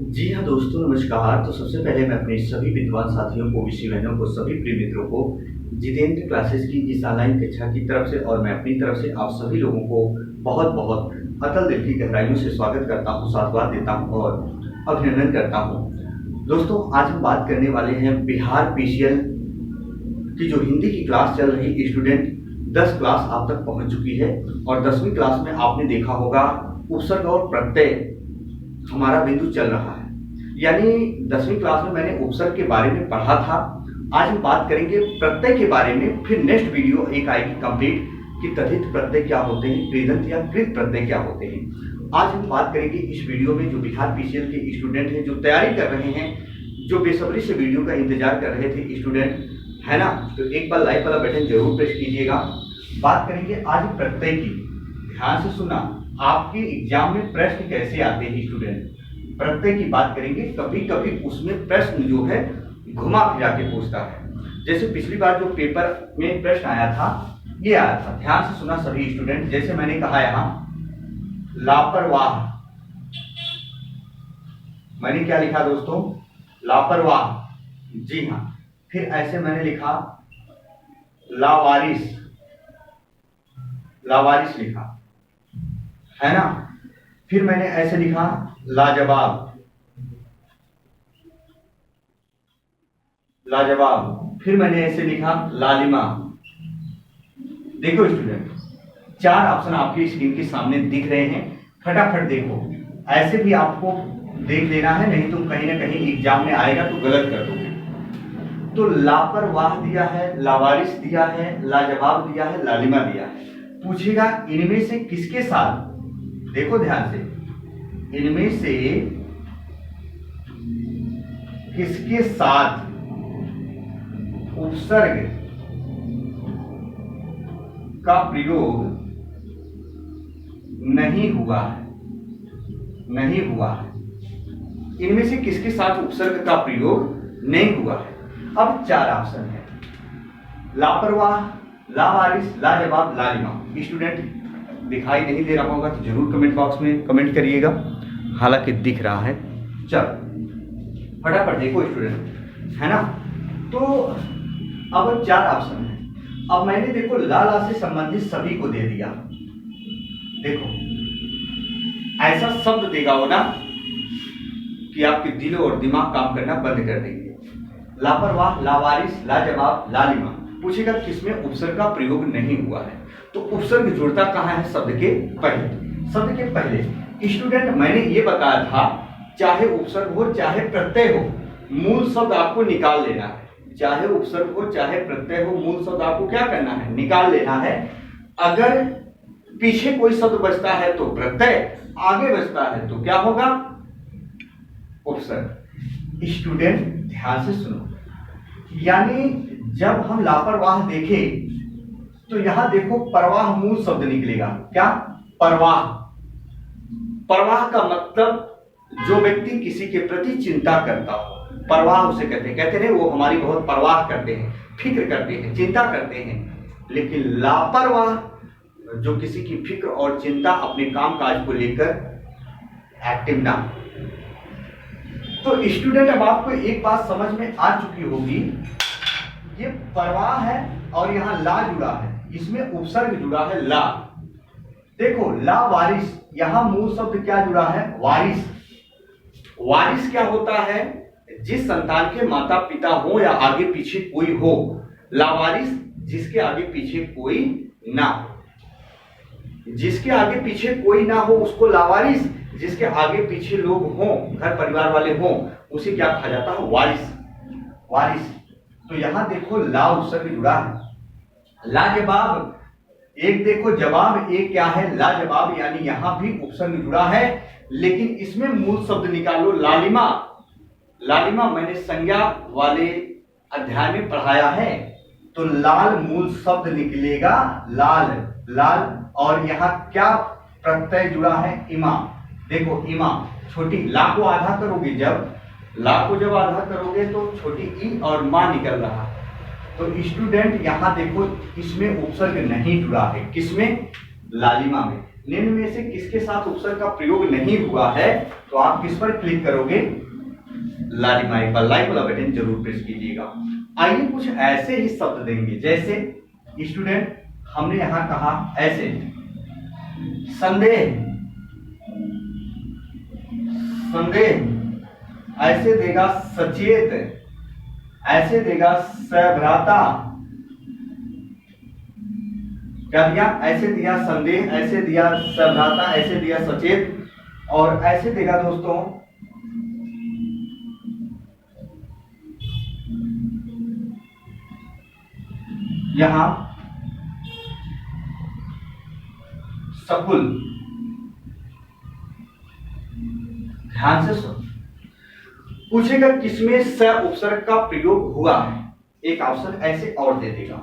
जी हाँ दोस्तों, नमस्कार। तो सबसे पहले मैं अपने सभी विद्वान साथियों को, विषय बहनों को, सभी प्रिय मित्रों को जितेंद्र क्लासेस की इस ऑनलाइन कक्षा की तरफ से और मैं अपनी तरफ से आप सभी लोगों को बहुत बहुत अतल दिल की गहराइयों से स्वागत करता हूँ, साधुवाद देता हूँ और अभिनंदन करता हूँ। दोस्तों, आज हम बात करने वाले हैं बिहार पीसीएल की जो हिंदी की क्लास चल रही। स्टूडेंट 10 क्लास आप तक पहुंच चुकी है और 10वीं क्लास में आपने देखा होगा उपसर्ग और प्रत्यय हमारा बिंदु चल रहा है। यानी 10वीं क्लास में मैंने उपसर्ग के बारे में पढ़ा था। आज हम बात करेंगे प्रत्यय के बारे में। फिर नेक्स्ट वीडियो एक आएगी कंप्लीट कि तथित प्रत्यय क्या होते हैं, कृदंत या कृत प्रत्यय क्या होते हैं। आज हम बात करेंगे इस वीडियो में जो बिहार पीसीएल के स्टूडेंट हैं, जो तैयारी कर रहे हैं, जो बेसब्री से वीडियो का इंतजार कर रहे थे स्टूडेंट, है ना, तो एक बार लाइक वाला बटन जरूर प्रेस कीजिएगा। बात करेंगे आज प्रत्यय की। ध्यान से सुना, आपके एग्जाम में प्रश्न कैसे आते हैं स्टूडेंट, प्रत्यय की बात करेंगे। कभी कभी उसमें प्रश्न जो है घुमा फिरा के पूछता है। जैसे पिछली बार जो पेपर में प्रश्न आया था, ये आया था। ध्यान से सुना सभी स्टूडेंट। जैसे मैंने कहा यहां लापरवाह, मैंने क्या लिखा दोस्तों, लापरवाह। जी हाँ। फिर ऐसे मैंने लिखा लावारिस, लावारिस लिखा, है ना। फिर मैंने ऐसे लिखा लाजवाब, लाजवाब। फिर मैंने ऐसे लिखा लालिमा। देखो स्टूडेंट, 4 ऑप्शन आपकी स्क्रीन के सामने दिख रहे हैं, फटाफट देखो। ऐसे भी आपको देख लेना है, नहीं तो कहीं ना कहीं एग्जाम में आएगा तो गलत कर दोगे। तो लापरवाह दिया है, लावारिस दिया है, लाजवाब दिया है, लालिमा दिया है। पूछेगा इनमें से किसके साथ, देखो ध्यान से, इनमें से किसके साथ उपसर्ग का प्रयोग नहीं हुआ है, नहीं हुआ है। इनमें से किसके साथ उपसर्ग का प्रयोग नहीं हुआ है। अब 4 ऑप्शन है, लापरवाह, लावारिस, लाजवाब, लालिमा। स्टूडेंट दिखाई नहीं दे रहा होगा तो जरूर कमेंट बॉक्स में कमेंट करिएगा, हालांकि दिख रहा है। चलो फटाफट देखो स्टूडेंट, है ना। तो अब 4 ऑप्शन है। अब मैंने देखो लाला से संबंधित सभी को दे दिया। देखो ऐसा शब्द देगा वो ना कि आपके दिल और दिमाग काम करना बंद कर देंगे। लापरवाह, लावारिस, लाजवाब, लालिमा। पूछेगा किसमें उपसर्ग का प्रयोग नहीं हुआ है। तो उपसर्ग जुड़ता कहां है, शब्द के पहले। शब्द के पहले स्टूडेंट मैंने ये बताया था, चाहे उपसर्ग हो चाहे प्रत्यय हो, मूल शब्द आपको निकाल लेना है। चाहे उपसर्ग हो चाहे प्रत्यय हो, मूल शब्द आपको क्या करना है, निकाल लेना है। अगर पीछे कोई शब्द बचता है तो प्रत्यय, आगे बचता है तो क्या होगा, उपसर्ग। स्टूडेंट ध्यान से सुनो, यानी जब हम लापरवाह देखें तो यहां देखो परवाह मूल शब्द निकलेगा। क्या, परवाह। परवाह का मतलब जो व्यक्ति किसी के प्रति चिंता करता हो, परवाह उसे कहते हैं। कहते नहीं वो हमारी बहुत परवाह करते हैं, फिक्र करते हैं, चिंता करते हैं। लेकिन लापरवाह जो किसी की फिक्र और चिंता अपने काम काज को लेकर एक्टिव ना। तो स्टूडेंट अब आपको एक बात समझ में आ चुकी होगी, ये परवाह है और यहां ला जुड़ा है, इसमें उपसर्ग जुड़ा है ला। देखो ला वारिस, यहां मूल शब्द क्या जुड़ा है, वारिस। वारिस क्या होता है, जिस संतान के माता पिता हो या आगे पीछे कोई हो। लावारिस जिसके आगे पीछे कोई ना हो, जिसके आगे पीछे कोई ना हो उसको लावारिस। जिसके आगे पीछे लोग हों, घर परिवार वाले हों, उसे क्या कहा जाता है, वारिस, वारिस। तो यहां देखो ला उपसर्ग जुड़ा है। लाजवाब, एक देखो जवाब, एक क्या है, लाजवाब, यानी यहां भी उपसर्ग जुड़ा है। लेकिन इसमें मूल शब्द निकालो, लालिमा। लालिमा मैंने संज्ञा वाले अध्याय में पढ़ाया है। तो लाल मूल शब्द निकलेगा, लाल, लाल। और यहां क्या प्रत्यय जुड़ा है, इमा। देखो इमा, छोटी ला को आधा करोगे, जब ला को जब आधा करोगे तो छोटी ई और मां निकल रहा है। तो स्टूडेंट यहां देखो इसमें उपसर्ग नहीं जुड़ा है, किसमें, लालिमा में। निम्न में से किसके साथ उपसर्ग का प्रयोग नहीं हुआ है, तो आप किस पर क्लिक करोगे, लालिमा। एक बार लाइक वाला बटन जरूर प्रेस कीजिएगा। आइए कुछ ऐसे ही शब्द देंगे, जैसे स्टूडेंट हमने यहां कहा ऐसे, संदेह, संदेह ऐसे देगा सचेत, ऐसे देगा सभ्राता, क्या दिया, ऐसे दिया संदेह, ऐसे दिया सभ्राता, ऐसे दिया सचेत, और ऐसे देगा दोस्तों यहां सकुल। ध्यान से सुन, पूछेगा किसमें स उपसर्ग का प्रयोग हुआ है, एक ऑप्शन ऐसे और दे देगा,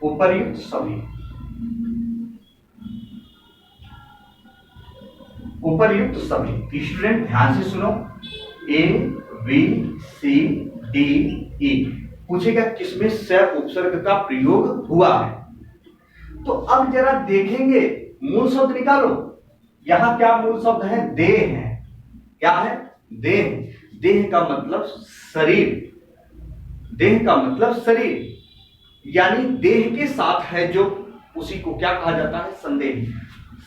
उपर्युक्त सभी, उपर्युक्त सभी। स्टूडेंट ध्यान से सुनो, A B C D E, पूछेगा किसमें स उपसर्ग का प्रयोग हुआ है। तो अब जरा देखेंगे, मूल शब्द निकालो। यहां क्या मूल शब्द है, देह है। क्या है, देह। देह का मतलब शरीर, देह का मतलब शरीर, यानी देह के साथ है जो, उसी को क्या कहा जाता है, संदेह।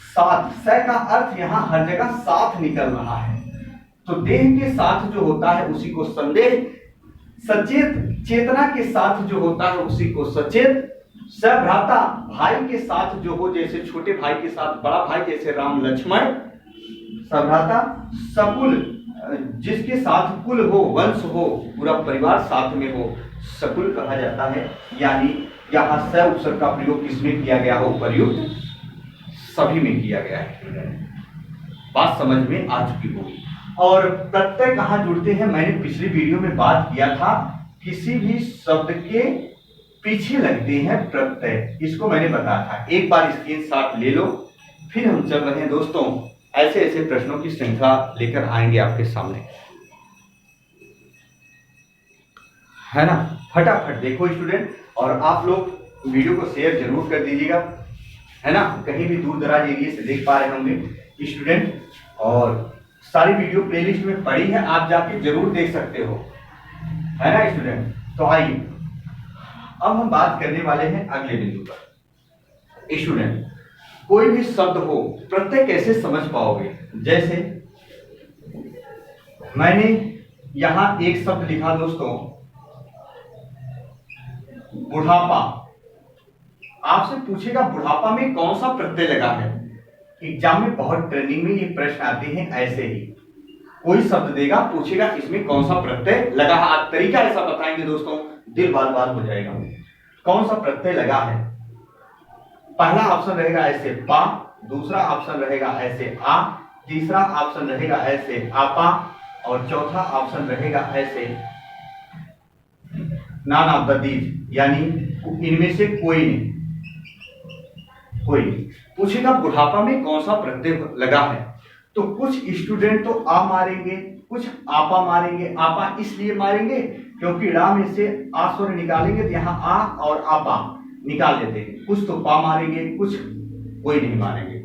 साथ, स का अर्थ यहां हर जगह साथ निकल रहा है, तो देह के साथ जो होता है उसी को संदेह। सचेत, चेतना के साथ जो होता है उसी को सचेत। सभ्राता, भाई के साथ जो हो, जैसे छोटे भाई के साथ बड़ा भाई, जैसे राम लक्ष्मण, सभ्राता। सकुल, जिसके साथ कुल हो, वंश हो, पूरा परिवार साथ में हो, सकुल कहा जाता है। यानी यहाँ स उपसर्ग का प्रयोग किसमें किया गया हो, उपर्युक्त सभी में किया गया है। बात समझ में आ चुकी होगी। और प्रत्यय कहाँ जुड़ते हैं, मैंने पिछली वीडियो में बात किया था, किसी भी शब्द के पीछे लगते हैं प्रत्यय, इसको मैंने बताया था। एक बार स्क्रीनशॉट ले लो, फिर हम चल रहे हैं दोस्तों, ऐसे ऐसे प्रश्नों की श्रृंखला लेकर आएंगे आपके सामने, है ना। फटाफट देखो स्टूडेंट, और आप लोग वीडियो को शेयर जरूर कर दीजिएगा, है ना। कहीं भी दूर दराज एरिया से देख पा रहे होंगे स्टूडेंट, और सारी वीडियो प्लेलिस्ट में पड़ी है, आप जाके जरूर देख सकते हो, है ना स्टूडेंट। तो आइए अब हम बात करने वाले हैं अगले बिंदु पर। स्टूडेंट कोई भी शब्द हो, प्रत्यय कैसे समझ पाओगे, जैसे मैंने यहां एक शब्द लिखा दोस्तों, बुढ़ापा। आपसे पूछेगा बुढ़ापा में कौन सा प्रत्यय लगा है। एग्जाम में बहुत ट्रेनिंग में ये प्रश्न आते हैं, ऐसे ही कोई शब्द देगा, पूछेगा इसमें कौन सा प्रत्यय लगा है। आप तरीका ऐसा बताएंगे दोस्तों, दिल बात बात हो जाएगा। कौन सा प्रत्यय लगा है, पहला ऑप्शन रहेगा ऐसे पा, दूसरा ऑप्शन रहेगा ऐसे आ, तीसरा ऑप्शन रहेगा ऐसे आपा, और चौथा ऑप्शन रहेगा ऐसे नॉन ऑफ द दीज, यानी इनमें से कोई नहीं, कोई नहीं। पूछेगा बुढ़ापा में कौन सा प्रत्यय लगा है, तो कुछ स्टूडेंट तो आ मारेंगे, कुछ आपा मारेंगे। आपा इसलिए मारेंगे क्योंकि रा में से आ स्वर निकालेंगे तो यहाँ आ और आपा निकाल लेते हैं। कुछ तो पा मारेंगे, कुछ कोई नहीं मारेंगे।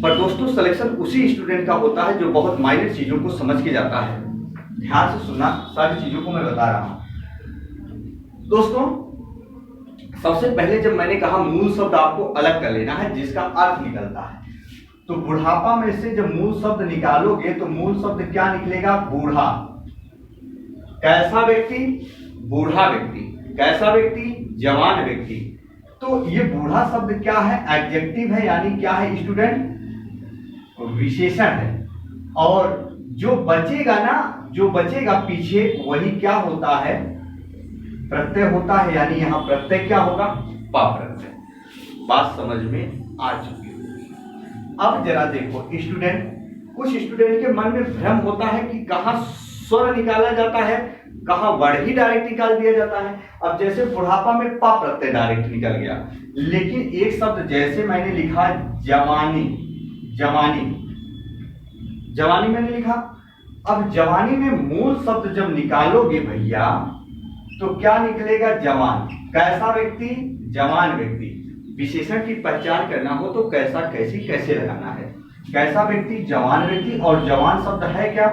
पर दोस्तों सिलेक्शन उसी स्टूडेंट का होता है जो बहुत माइनर चीजों को समझ के जाता है। ध्यान से सुनना, सारी चीजों को मैं बता रहा हूं दोस्तों। सबसे पहले जब मैंने कहा मूल शब्द आपको अलग कर लेना है जिसका अर्थ निकलता है, तो बुढ़ापा में से जब मूल शब्द निकालोगे तो मूल शब्द क्या निकलेगा, बूढ़ा। कैसा व्यक्ति, बूढ़ा व्यक्ति। कैसा व्यक्ति, जवान व्यक्ति। तो ये बूढ़ा शब्द क्या है, एडजेक्टिव है, यानी क्या है स्टूडेंट, विशेषण है। और जो बचेगा ना, जो बचेगा पीछे, वही क्या होता है, प्रत्यय होता है। यानी यहां प्रत्यय क्या होगा, पा प्रत्यय। बात समझ में आ चुकी है। अब जरा देखो स्टूडेंट, कुछ स्टूडेंट के मन में भ्रम होता है कि कहां स्वर निकाला जाता है, कहां वर्ड ही डायरेक्ट निकाल दिया जाता है। अब जैसे बुढ़ापा में पा प्रत्यय डायरेक्ट निकल गया, लेकिन एक शब्द जैसे मैंने लिखा जवानी, जवानी, जवानी मैंने लिखा। अब जवानी में मूल शब्द जब निकालोगे भैया तो क्या निकलेगा, जवान। कैसा व्यक्ति, जवान व्यक्ति। विशेषण की पहचान करना हो तो कैसा, कैसी, कैसे लगाना है। कैसा व्यक्ति, जवान व्यक्ति, और जवान शब्द है क्या,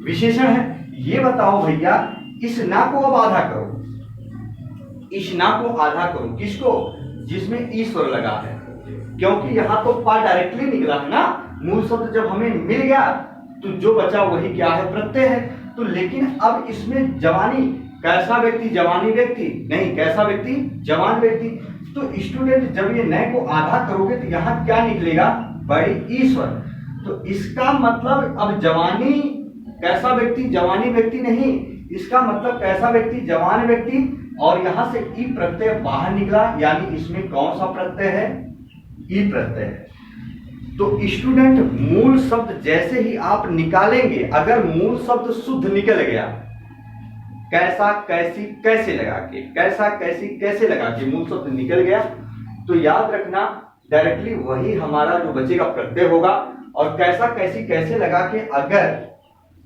विशेषण है। ये बताओ भैया, इस ना को अब आधा करो, इस ना को आधा करो, किसको, जिसमें ईश्वर लगा है, क्योंकि यहां तो पा डायरेक्टली निकला है ना, मूल शब्द जब हमें मिल गया तो जो बचा वही क्या है, प्रत्यय है। तो लेकिन अब इसमें जवानी, कैसा व्यक्ति, जवानी व्यक्ति नहीं, कैसा व्यक्ति, जवान व्यक्ति। तो स्टूडेंट जब ये नए को आधा करोगे तो यहाँ क्या निकलेगा, बड़े ईश्वर। तो इसका मतलब अब जवानी, कैसा व्यक्ति, जवानी व्यक्ति नहीं, इसका मतलब कैसा व्यक्ति, जवान व्यक्ति, और यहां से ई प्रत्यय बाहर निकला, यानी इसमें कौन सा प्रत्यय है, ई प्रत्यय है। तो स्टूडेंट मूल शब्द जैसे ही आप निकालेंगे, अगर मूल शब्द शुद्ध निकल गया, कैसा, कैसी, कैसे लगा के, कैसा, कैसी, कैसे लगा के मूल शब्द निकल गया, तो याद रखना डायरेक्टली वही हमारा जो बचेगा प्रत्यय होगा। और कैसा, कैसी, कैसे लगा के अगर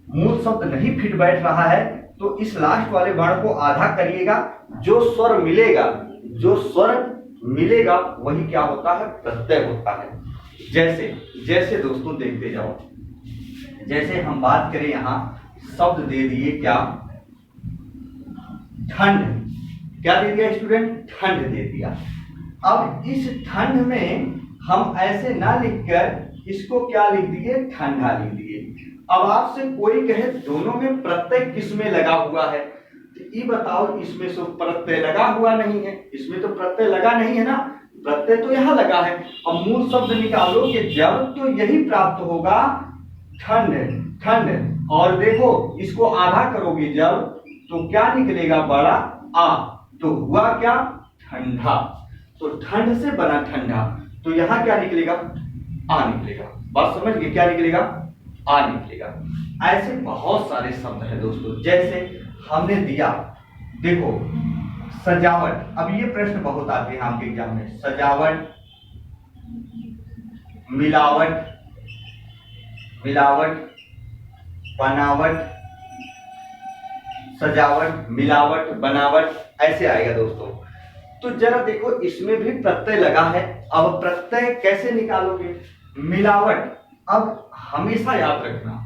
मूल शब्द नहीं फिट बैठ रहा है तो इस लास्ट वाले वर्ण को आधा करिएगा, जो स्वर मिलेगा, जो स्वर मिलेगा वही क्या होता है, प्रत्यय होता है। जैसे जैसे दोस्तों देखते जाओ, जैसे हम बात करें, यहां शब्द दे दिए क्या, ठंड, क्या दे दिया स्टूडेंट, ठंड दे दिया। अब इस ठंड में हम ऐसे ना लिखकर इसको क्या लिख दिए, ठंडा लिख दिए। अब आपसे कोई कहे दोनों में प्रत्यय किसमें लगा हुआ है, तो ये बताओ, इसमें तो प्रत्यय लगा हुआ नहीं है, इसमें तो प्रत्यय लगा नहीं है ना, प्रत्यय तो यहाँ लगा है। अब मूल शब्द निकालोगे जब तो यही प्राप्त होगा, ठंड, ठंड। और देखो इसको आधा करोगे जब तो क्या निकलेगा, बड़ा आ, तो हुआ क्या, ठंडा। तो ठंड से बना ठंडा, तो यहां क्या निकलेगा, आ निकलेगा। बात समझ गए, क्या निकलेगा, आ निकलेगा। ऐसे बहुत सारे शब्द हैं दोस्तों, जैसे हमने दिया, देखो सजावट। अब ये प्रश्न बहुत आते हैं आपके एग्जाम में, सजावट, मिलावट, मिलावट, बनावट, सजावट, मिलावट, बनावट, ऐसे आएगा दोस्तों। तो जरा देखो इसमें भी प्रत्यय लगा है। अब प्रत्यय कैसे निकालोगे, मिलावट। अब हमेशा याद रखना,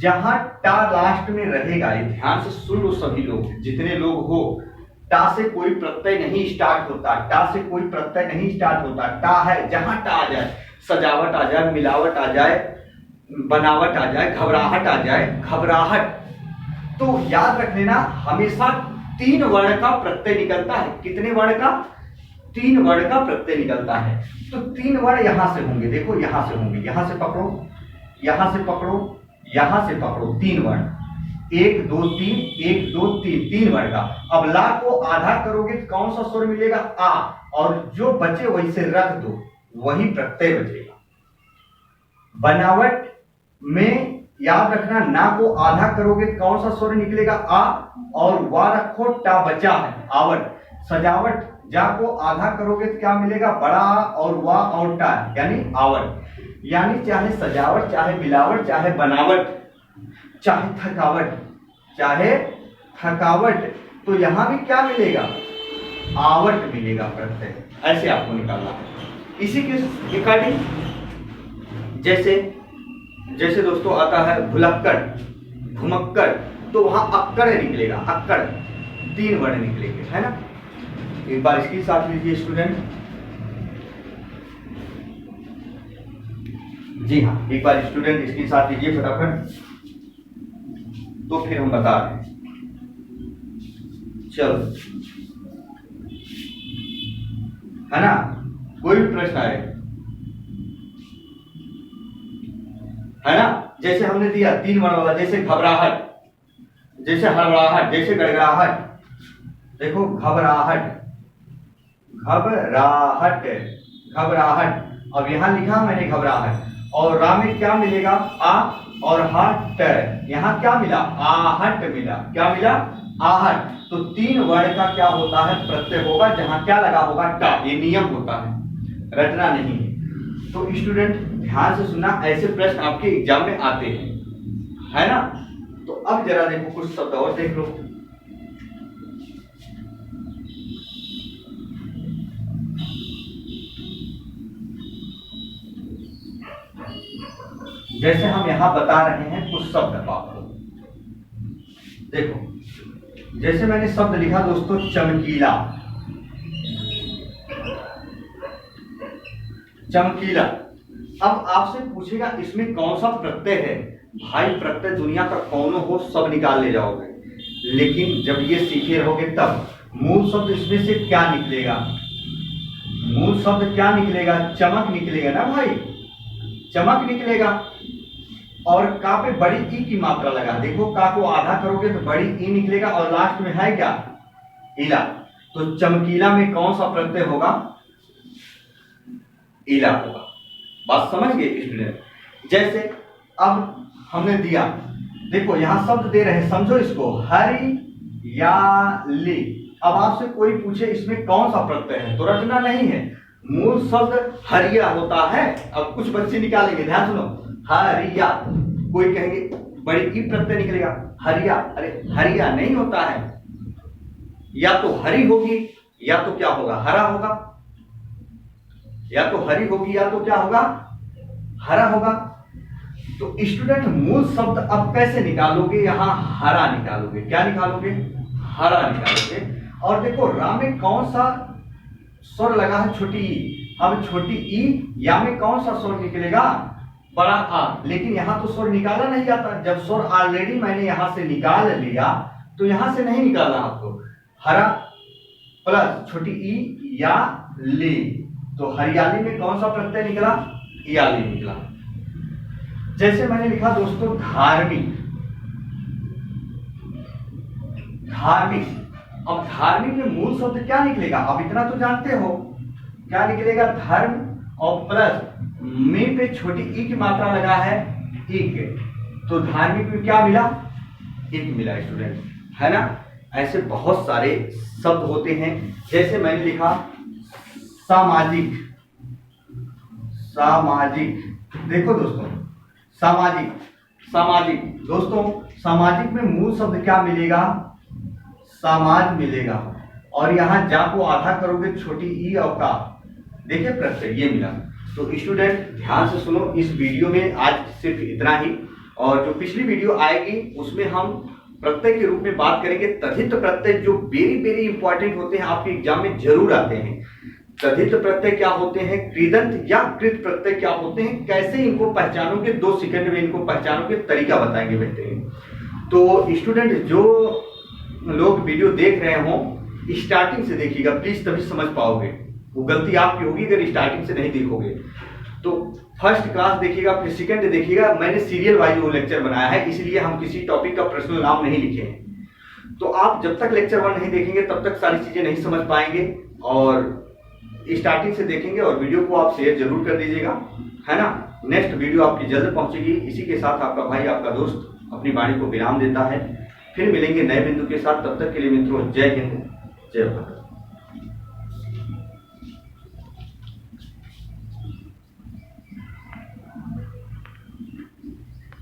जहां टा लास्ट में रहेगा, ये ध्यान से सुन लो सभी लोग, जितने लोग हो, टा से कोई प्रत्यय नहीं स्टार्ट होता, टा से कोई प्रत्यय नहीं स्टार्ट होता। टा है, जहां टा आ जाए, सजावट आ जाए, मिलावट आ जाए, बनावट आ जाए, घबराहट आ जाए, घबराहट, तो याद रख लेना हमेशा 3 वर्ण का प्रत्यय निकलता है। कितने वर्ण का, 3 वर्ण का प्रत्यय निकलता है। तो 3 वर्ण यहां से होंगे, देखो यहां से होंगे, यहां से पकड़ो, यहां से पकड़ो, यहां से पकड़ो, 3 वर्ण, 1 2 3, 1 2 3, 3 वर्ण का। अब ला को आधा करोगे तो कौन सा स्वर मिलेगा, आ, और जो बचे वही से रख दो, वही प्रत्यय बचेगा। बनावट में याद रखना, ना को आधा करोगे तो कौन सा स्वर निकलेगा, आ, और वा रखो, टा बचा है, आवट। सजावट, जा को आधा करोगे तो क्या मिलेगा, बड़ा आ, और वा और टा, यानी आवट। यानी चाहे सजावट, चाहे मिलावट, चाहे बनावट, चाहे थकावट, चाहे थकावट, तो यहां भी क्या मिलेगा, आवट मिलेगा प्रत्यय। ऐसे आपको निकालना है। इसी के अकॉर्डिंग जैसे जैसे दोस्तों आता है भुलक्कड़, घुमक्कड़, तो वहां अक्कड़ निकलेगा, अक्कड़, 3 वर्ण निकलेंगे, है ना। एक बार इसकी साथ लीजिए स्टूडेंट, जी हाँ, एक बार स्टूडेंट इसकी साथ लीजिए फटाफट, तो फिर हम बता रहे हैं। चलो, है ना, कोई भी प्रश्न आए, है ना। जैसे हमने दिया 3 वर्ण वाला, जैसे घबराहट, जैसे हड़बड़ाहट, जैसे गड़गड़ाहट, देखो घबराहट, घबराहट, घबराहट। अब यहां लिखा मैंने घबराहट, और रा में क्या मिलेगा, आ, और हट, यहां क्या मिला, आहट मिला, क्या मिला, आहट। तो 3 वर्ण का क्या होता है, प्रत्यय होगा, जहां क्या लगा होगा, टा। ये नियम होता है, रटना नहीं है। तो स्टूडेंट ध्यान से सुनना, ऐसे प्रश्न आपके एग्जाम में आते हैं, है ना। तो अब जरा देखो कुछ शब्द और देख लो। जैसे हम यहां बता रहे हैं कुछ शब्द आपको, देखो जैसे मैंने शब्द लिखा दोस्तों चमकीला, चमकीला। अब आपसे पूछेगा इसमें कौन सा प्रत्यय है, भाई प्रत्यय दुनिया का कौन हो सब निकाल ले जाओगे, लेकिन जब ये सीखे रहोगे तब मूल शब्द इसमें से क्या निकलेगा, मूल शब्द क्या निकलेगा, चमक निकलेगा ना भाई, चमक निकलेगा। और का पे बड़ी ई की मात्रा लगा, देखो का को आधा करोगे तो बड़ी ई निकलेगा और लास्ट में है क्या, इला। तो चमकीला में कौन सा प्रत्यय होगा, इला होगा। बात समझ गए स्टूडेंट। जैसे अब हमने दिया, देखो यहां शब्द दे रहे हैं, समझो इसको, हरियाली। अब आपसे कोई पूछे इसमें कौन सा प्रत्यय है तो रटना नहीं है, मूल शब्द हरिया होता है। अब कुछ बच्चे निकालेंगे, ध्यान सुनो, हरिया, कोई कहेंगे बड़ी ई प्रत्यय निकलेगा, हरिया, अरे हरिया नहीं होता है, या तो हरी होगी या तो क्या होगा, हरा होगा, या तो हरी होगी या तो क्या होगा, हरा होगा। तो स्टूडेंट मूल शब्द अब कैसे निकालोगे, यहां हरा निकालोगे, क्या निकालोगे, हरा निकालोगे। और देखो रा में कौन सा स्वर लगा है, छोटी ई। अब छोटी ई या में कौन सा स्वर निकलेगा, बड़ा आ, लेकिन यहां तो स्वर निकाला नहीं जाता। जब स्वर ऑलरेडी मैंने यहां से निकाल लिया तो यहां से नहीं निकालना आपको, हरा प्लस छोटी ई या ली, तो हरियाली में कौन सा प्रत्यय निकला, याली निकला। जैसे मैंने लिखा दोस्तों धार्मिक, धार्मिक। अब धार्मिक में मूल शब्द क्या निकलेगा, अब इतना तो जानते हो क्या निकलेगा, धर्म, और प्लस में पे छोटी ई की मात्रा लगा है, इक, तो धार्मिक में क्या मिला, इक मिला स्टूडेंट, है ना। ऐसे बहुत सारे शब्द होते हैं। जैसे मैंने लिखा सामाजिक, सामाजिक, देखो दोस्तों सामाजिक, सामाजिक दोस्तों, सामाजिक में मूल शब्द क्या मिलेगा, समाज मिलेगा। और यहां जा को आधा करोगे, छोटी ई और का, देखिए प्रत्यय ये मिला। तो स्टूडेंट ध्यान से सुनो, इस वीडियो में आज सिर्फ इतना ही, और जो पिछली वीडियो आएगी उसमें हम प्रत्यय के रूप में बात करेंगे तद्धित प्रत्यय, जो वेरी वेरी इंपॉर्टेंट होते हैं, आपके एग्जाम में जरूर आते हैं। तद्धित प्रत्यय क्या होते हैं, कृदंत या कृत प्रत्यय क्या होते हैं, कैसे इनको पहचानोगे, 2 सेकंड में इनको पहचानोगे, तरीका बताएंगे बेहतरीन। तो स्टूडेंट जो लोग वीडियो देख रहे हो स्टार्टिंग से देखिएगा प्लीज, तभी समझ पाओगे। वो गलती आपकी होगी अगर स्टार्टिंग से नहीं देखोगे। तो फर्स्ट क्लास देखिएगा, फिर सेकंड देखिएगा। मैंने सीरियल वाइज वो लेक्चर बनाया है, इसलिए हम किसी टॉपिक का पर्सनल नाम नहीं लिखे हैं। तो आप जब तक लेक्चर 1 नहीं देखेंगे तब तक सारी चीजें नहीं समझ पाएंगे, और स्टार्टिंग से देखेंगे। और वीडियो को आप शेयर जरूर कर दीजिएगा, है ना। नेक्स्ट वीडियो आपकी जल्द पहुंचेगी। इसी के साथ आपका भाई, आपका दोस्त अपनी वाणी को विराम देता है। फिर मिलेंगे नए बिंदु के साथ, तब तक के लिए मित्रों जय हिंद, जय भारत।